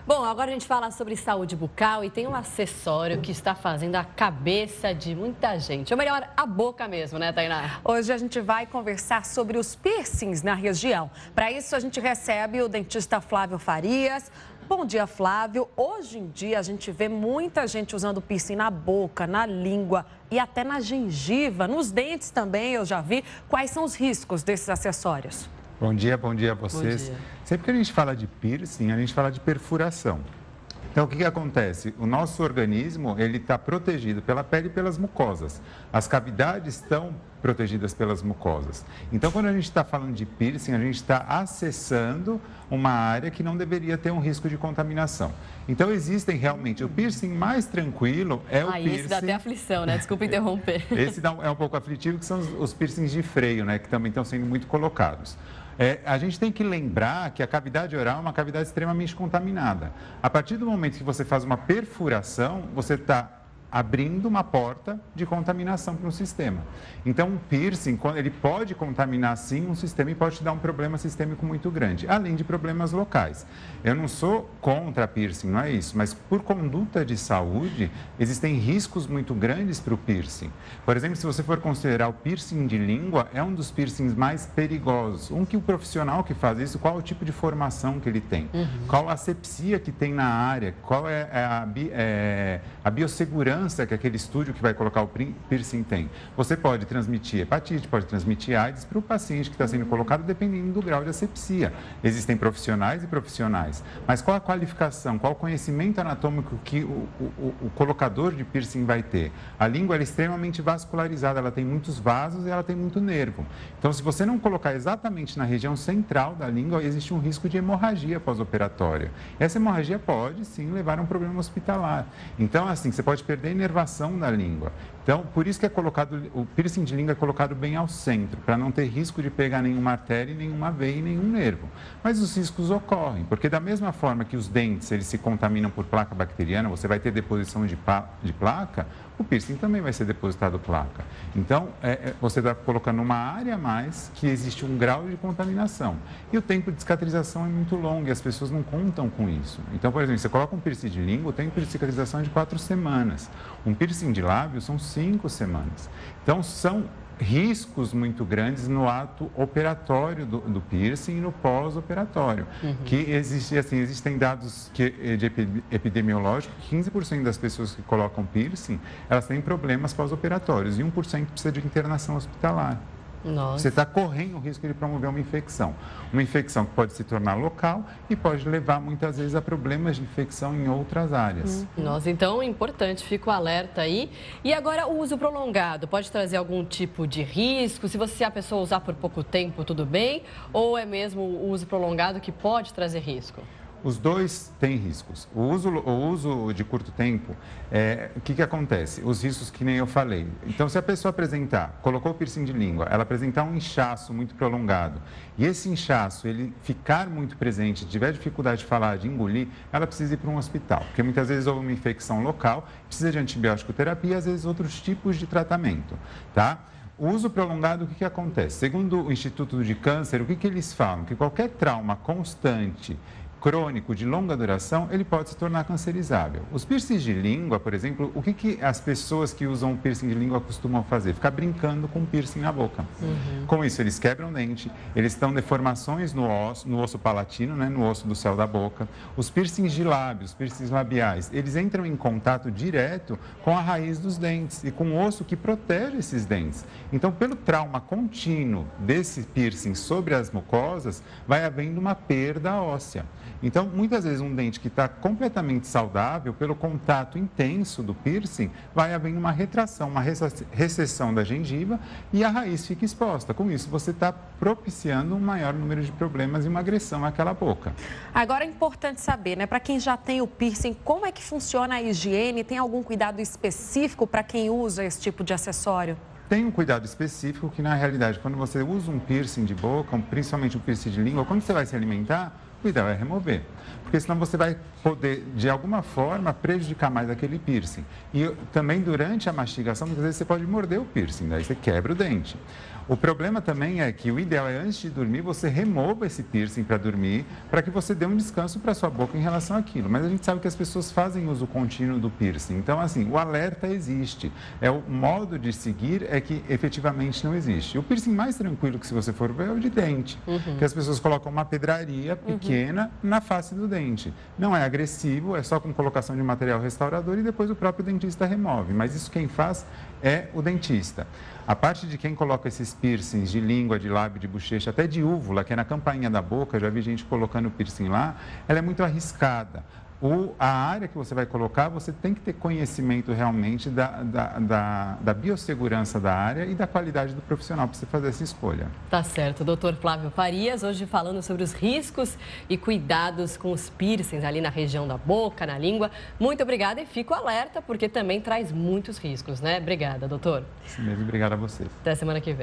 Bom, agora a gente fala sobre saúde bucal e tem um acessório que está fazendo a cabeça de muita gente. Ou melhor, a boca mesmo, né, Tainá? Hoje a gente vai conversar sobre os piercings na região. Para isso, a gente recebe o dentista Flávio Farias. Bom dia, Flávio. Hoje em dia, a gente vê muita gente usando piercing na boca, na língua e até na gengiva, nos dentes também, eu já vi. Quais são os riscos desses acessórios? Bom dia a vocês. Bom dia. Sempre que a gente fala de piercing, a gente fala de perfuração. Então, o que acontece? O nosso organismo, ele está protegido pela pele e pelas mucosas. As cavidades estão protegidas pelas mucosas. Então, quando a gente está falando de piercing, a gente está acessando uma área que não deveria ter um risco de contaminação. Então, existem realmente, o piercing mais tranquilo é o piercing... Esse dá até aflição, né? Desculpa interromper. Esse é um pouco aflitivo, que são os piercings de freio, né? Que também estão sendo muito colocados. A gente tem que lembrar que a cavidade oral é uma cavidade extremamente contaminada. A partir do momento que você faz uma perfuração, você está abrindo uma porta de contaminação para o sistema. Então, o piercing, ele pode contaminar, sim, um sistema e pode te dar um problema sistêmico muito grande, além de problemas locais. Eu não sou contra piercing, não é isso, mas por conduta de saúde, existem riscos muito grandes para o piercing. Por exemplo, se você for considerar o piercing de língua, é um dos piercings mais perigosos. Que o profissional que faz isso, qual é o tipo de formação que ele tem, qual a asepsia que tem na área, qual é a biossegurança que aquele estúdio que vai colocar o piercing tem. Você pode transmitir hepatite, pode transmitir AIDS para o paciente que está sendo colocado, dependendo do grau de asepsia. Existem profissionais e profissionais. Mas qual a qualificação, qual o conhecimento anatômico que o colocador de piercing vai ter? A língua é extremamente vascularizada, ela tem muitos vasos e ela tem muito nervo. Então, se você não colocar exatamente na região central da língua, existe um risco de hemorragia pós-operatória. Essa hemorragia pode, sim, levar a um problema hospitalar. Então, assim, você pode perder a inervação da língua. Então, por isso que o piercing de língua é colocado bem ao centro, para não ter risco de pegar nenhuma artéria, nenhuma veia e nenhum nervo. Mas os riscos ocorrem, porque da mesma forma que os dentes, eles se contaminam por placa bacteriana, você vai ter deposição de placa, o piercing também vai ser depositado placa. Então, você está colocando uma área a mais que existe um grau de contaminação. E o tempo de cicatrização é muito longo e as pessoas não contam com isso. Então, por exemplo, você coloca um piercing de língua, o tempo de cicatrização é de 4 semanas. Um piercing de lábio são 5 semanas. Então, são riscos muito grandes no ato operatório do piercing e no pós-operatório. Que existem dados epidemiológicos que 15% das pessoas que colocam piercing, elas têm problemas pós-operatórios e 1% precisa de internação hospitalar. Nossa. Você está correndo o risco de promover uma infecção. Uma infecção que pode se tornar local e pode levar muitas vezes a problemas de infecção em outras áreas. Nossa, então é importante, fica o alerta aí. E agora o uso prolongado, pode trazer algum tipo de risco? Se a pessoa usar por pouco tempo, tudo bem? Ou é mesmo o uso prolongado que pode trazer risco? Os dois têm riscos. O uso de curto tempo, o que acontece? Os riscos que nem eu falei. Então, se a pessoa colocou o piercing de língua, ela apresentar um inchaço muito prolongado, e esse inchaço, ele ficar muito presente, tiver dificuldade de falar, de engolir, ela precisa ir para um hospital. Porque muitas vezes houve uma infecção local, precisa de antibiótico terapia e às vezes outros tipos de tratamento, tá? O uso prolongado, o que acontece? Segundo o Instituto de Câncer, o que eles falam? Que qualquer trauma constante, crônico, de longa duração, ele pode se tornar cancerizável. Os piercings de língua, por exemplo, o que as pessoas que usam o piercing de língua costumam fazer? Ficar brincando com o piercing na boca. Com isso, eles quebram o dente, eles estão deformações no osso palatino, né, no osso do céu da boca. Os piercings de lábios, piercings labiais, eles entram em contato direto com a raiz dos dentes e com o osso que protege esses dentes. Então, pelo trauma contínuo desse piercing sobre as mucosas, vai havendo uma perda óssea. Então, muitas vezes, um dente que está completamente saudável, pelo contato intenso do piercing, vai havendo uma retração, uma recessão da gengiva e a raiz fica exposta. Com isso, você está propiciando um maior número de problemas e uma agressão àquela boca. Agora, é importante saber, né, para quem já tem o piercing, como é que funciona a higiene? Tem algum cuidado específico para quem usa esse tipo de acessório? Tem um cuidado específico que, na realidade, quando você usa um piercing de boca, principalmente um piercing de língua, quando você vai se alimentar, o ideal é remover. Porque senão você vai poder, de alguma forma, prejudicar mais aquele piercing. E também durante a mastigação, muitas vezes você pode morder o piercing, daí você quebra o dente. O problema também é que o ideal é, antes de dormir, você remova esse piercing para dormir, para que você dê um descanso para sua boca em relação àquilo. Mas a gente sabe que as pessoas fazem uso contínuo do piercing. Então, assim, o alerta existe. O modo de seguir é que efetivamente não existe. O piercing mais tranquilo que, se você for ver, é o de dente. Que as pessoas colocam uma pedraria pequena na face do dente. Não é agressivo, é só com colocação de material restaurador e depois o próprio dentista remove. Mas isso quem faz é o dentista. A parte de quem coloca esses piercings de língua, de lábio, de bochecha, até de úvula, que é na campainha da boca, já vi gente colocando piercing lá, ela é muito arriscada. A área que você vai colocar, você tem que ter conhecimento realmente da biossegurança da área e da qualidade do profissional para você fazer essa escolha. Tá certo. Dr. Flávio Farias, hoje falando sobre os riscos e cuidados com os piercings ali na região da boca, na língua. Muito obrigada e fico alerta, porque também traz muitos riscos, né? Obrigada, doutor. Isso mesmo, obrigado a vocês. Até semana que vem.